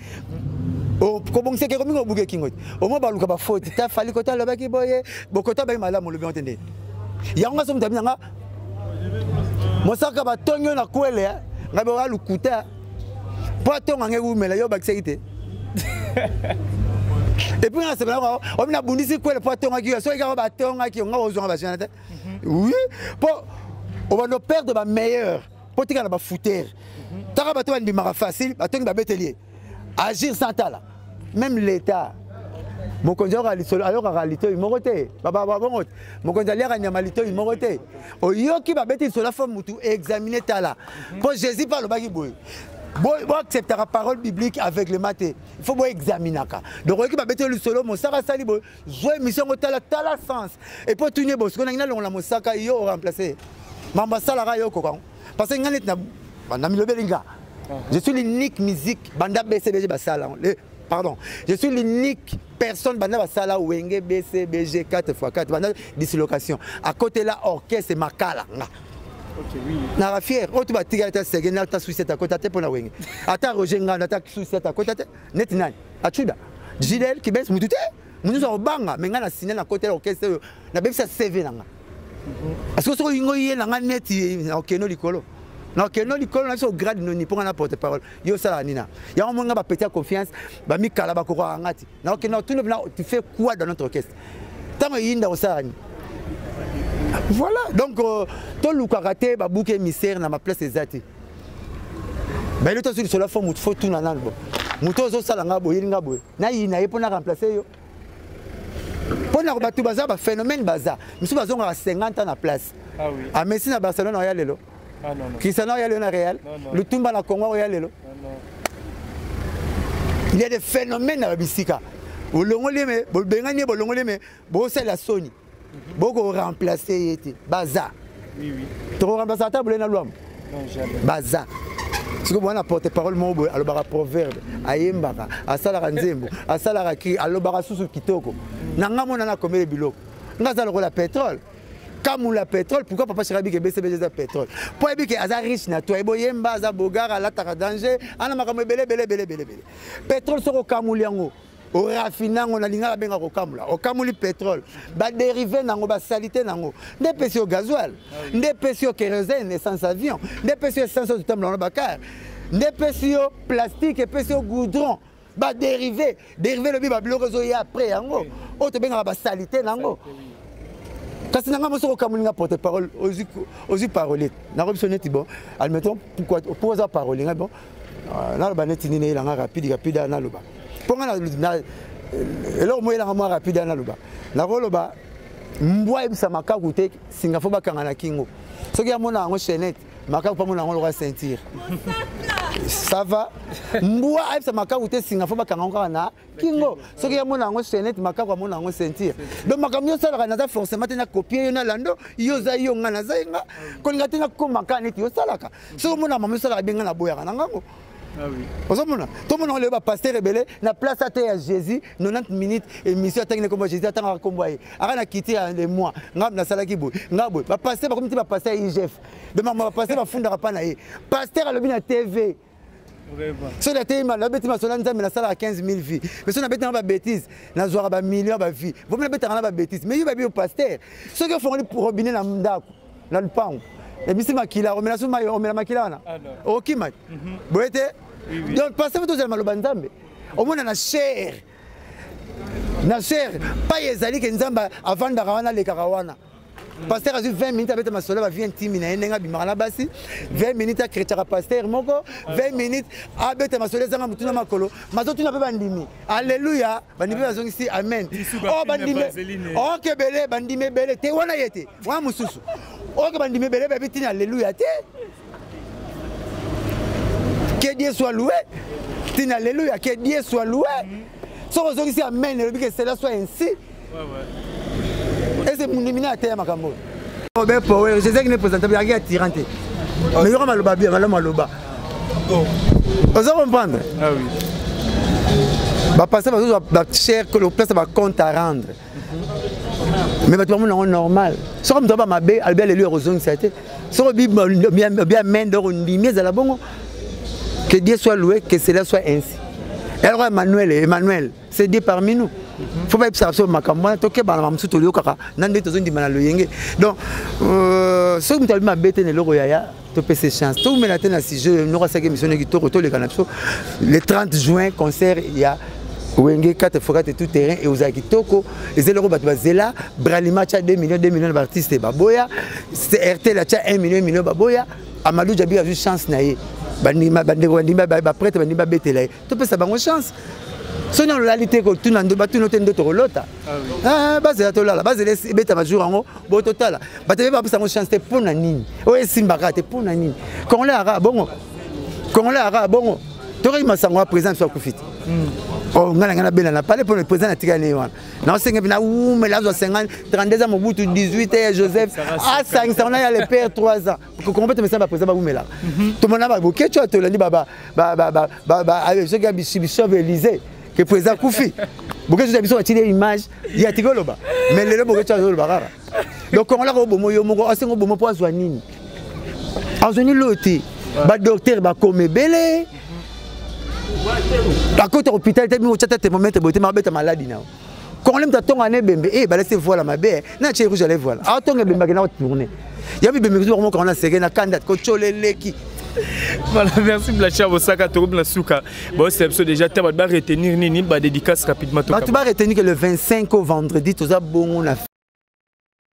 Oh, comment c'est que comme on bouge kingo. Au moins baluka ba faute. Ta fali kota lo ba ki boye. Bokota ba malamu le bien entendre. Ya nga somo tabina nga. Mosaka ba tonyo na kwele nga ba lukuta. Po tonga nge umela yo ba kisite. Et puis on se bala on na bundisi kwele po tonga ki so ka ba tonga ki nga ozonga ba janata. Oui. Po on va nous perdre ba meilleur. Po tika na ba fouter. Taka ba to ndimaka facile, ba tongi ba betelier. Agir sans talent. Même l'État. Mon conjoint alors en réalité il moroté. Baba bon. Mon conjoint a nyamalito il moroté. Oyo qui va bêter sur la forme mutu examiner talent. Pour Jésus par le bagi boy. Boy accepter la parole biblique avec le maté. Il faut boy examiner ka. Donc qui va bêter le solo mon sara sali boy. Jouer mission au talent sens. Et pour tenir boss qu'on a na la mosaka yo remplacer. Mamba salara yo kokon. Parce que ngani na mi lobelinga. Je suis l'unique musique banda BCBG basala. Pardon. Je suis l'unique personne banda basala wenge BCBG 4x4 banda dislocation. À côté là orchestre makala. OK, oui. Na fier, o tu ba tiga ta segena ta suicide à côté pour na wenge. Ata Roger Nganda ta suicide à côté net nani. Achuda. Gidel qui baisse mutute. Nous sommes banga mais ngana signer na côté orchestre na bebisa CV nanga. Parce que so ingo yé na net OK no likolo. Non, que non, l'école n'a pas de grade non pour un porte-parole. Yo ça la nina. Il y a un moment où petit confiance, bah mi kala ba ko ngati. Non, que non, tout le blanc, tu fais quoi dans notre orchestre? Tant yinda au ça. Voilà. Donc to lukarate ba bouke misère na ma place ezati. Bah le to sur la forme faut tout nanal bo. Muto zo sala ngabo yiringa bo. Na yina yepo na remplacer yo. Pona ko batu baza ba phénomène baza. Misu bazonga 50 ans na place. Ah oui. A Messi na Barcelone ya lelo. Ah non, non. Qui s'en a le Real, le Tumba na Congo Real lelo. Il y a des phénomènes à la bisika. Au longoleme, au bengani, au longoleme, bon c'est la Sony. Beaucoup remplacer était Baza. Oui oui. Trop remplacer ta boule na l'homme. Non jamais. Baza. Si vous voyez porte-parole mobo, alors bara proverbe, ayembaka, asala nzembo, asala ki, alors bara susu kitoko. Nanga mona na komele biloko. Ngaza le pétrole. Comme la pétrole, pourquoi papa Chirabi qui baisse le pétrole? Pour que Aza riche na toi, Boyemba, Aza Bogar, à la danger, Anna Makame belé. Pétrole sur au Kamouliango, au raffinant, on a l'ingala benga au Kamoula, au Kamouli pétrole, bas dérivé nango, bas salité nango, des pécieux au gasoil, des pécieux kérosène, essence avion, des pécieux essence de temps dans le bacar, des pécieux plastique et pécieux goudron. Bas dérivé le biba bloqué après yango, autre benga bas salité nango. Kasi nanga moso ko kamulinga porte-parole ozi parole na robisonné bon admettons pourquoi pour ça parole bon na loba neti nini la rapide na loba ponga na elo mo ela mo rapide na loba na loba mbwa ebisa makaku te singa fo bakanga na kingo soki ya mona ngo chaînette makaku pa mona ngo lo sentir ça va mbwa ebisa makaku te singa fo bakanga ngo na kingo soki ya mona ngo chaînette makaku mona ngo sentir donc makamyo sala na za forcément tena copier yo na lando yo za yo nga na za nga ko ngati na ko makani ti yo salaka so mona mamu sala benga na boya na ngango. Ah oui. Tout le monde le pasteur rebelle na place à terre Jésus 90 minutes émission attendre comme Jésus attendre comme boy. Ara quitté les mois. Ngam na sala ki boy. Ngabo ba pasteur ba comme ti ba pasteur IGF. De maman ba pasteur ba funda pa na ye. Pasteur alobi na TV. Vraiment. Sur la télé la bête ma solana na sala à 15 000 vies. Mais sur na bête na ba bêtise na zoara ba millions ba vie. Vous me bête na ba bêtise. Mais il va bien au pasteur. Ceux qui font pour robinet na ndako. Na le pang. Et bisi makila romela suma yo romela makila na. OK mat. Boete. Donc, passez vous tous à Malobanzambe. Au moins, on a cher. Na cher. Pas Yezali qui nous a avant d'arranger les Karawana. Pasteur a eu 20 minutes avec ma soeur, vient timina, nenga bimara basi. 20 minutes à chrétien pasteur moko. 20 minutes avec ma soeur, zanga mutuna makolo. Mazo tu n'as pas bandimi. Alléluia. Bandimi bazong ici, amen. Oh bandimi. Oh que belé, bandimi belé. Te wana yete. Wa mususu. Oh que bandimi belé, baby tina alléluia te. Que Dieu soit loué. Tina alléluia, que Dieu soit loué. Si vous avez amen, que cela soit ainsi. Et c'est mon éminent te ya makambo obe power je sais que ne présentable ya tirante mais yora maloba bien maloba vous comprendre ah oui ba passer ba cher que le place va compte à rendre mais ba tout le monde normal so comme toi ba mabe albert le rozong c'était so bien main de lumière à la bongo que Dieu soit loué que cela soit ainsi alors Emmanuel c'est dit parmi nous faut pas observer makambo to ke bana mamsu to kaka nande to zondi mana loyenge donc so mutali mabete ne loko yaya to pese chance to me la tena si je n'aura sa émission qui to le canapso le 30 juin concert il y a Wenge 4 fois tout terrain et Ozaki Toko et c'est le robot bazela Bralima cha 2 millions d'artistes baboya c'est RT la cha 1 million baboya Amadou Djabi a vu chance naie bandima ba prêtre bandima betela to pesa bango chance sonia lolalité ko tuna ndo batu no tendo to lota ah bazela to la bazela beta majur ngo bo total batebe ba pesa ngo chance te pona nini o esimba ka te pona nini Congolais ara bongo to ri masango présent sur kufiti oh ngana bela na parler pour le président na tigane wana na senga bina ou mais là 50 32 ans Mobutu 18 et Joseph ah 5 ans il y a le père 3 ans pour complète mais ça va président ba là tout le monde va boké tu te landi baba avec ce gars Bishop Élysée que président Koufi boké tu biso atile image ya tigoloba mais le boké tu le barara donc on la ko bomo yo moko asengo bomo po azwa nini azoni loti ba docteur ba comme belé à côté hôpital tu as te momento boté mabeta maladie na quand on t'attend à nebembe eh ba laisser voilà ma bé na chéri rouge allez voilà attends bembe na tourner ya bi bembe vraiment quand on a serré na candidat ko choleleki voilà merci Blacha Bosaka Torobla Souka bon c'est déjà tu vas retenir nini ba dédicace rapidement tu vas retenir que le 25 au vendredi tu as bon on a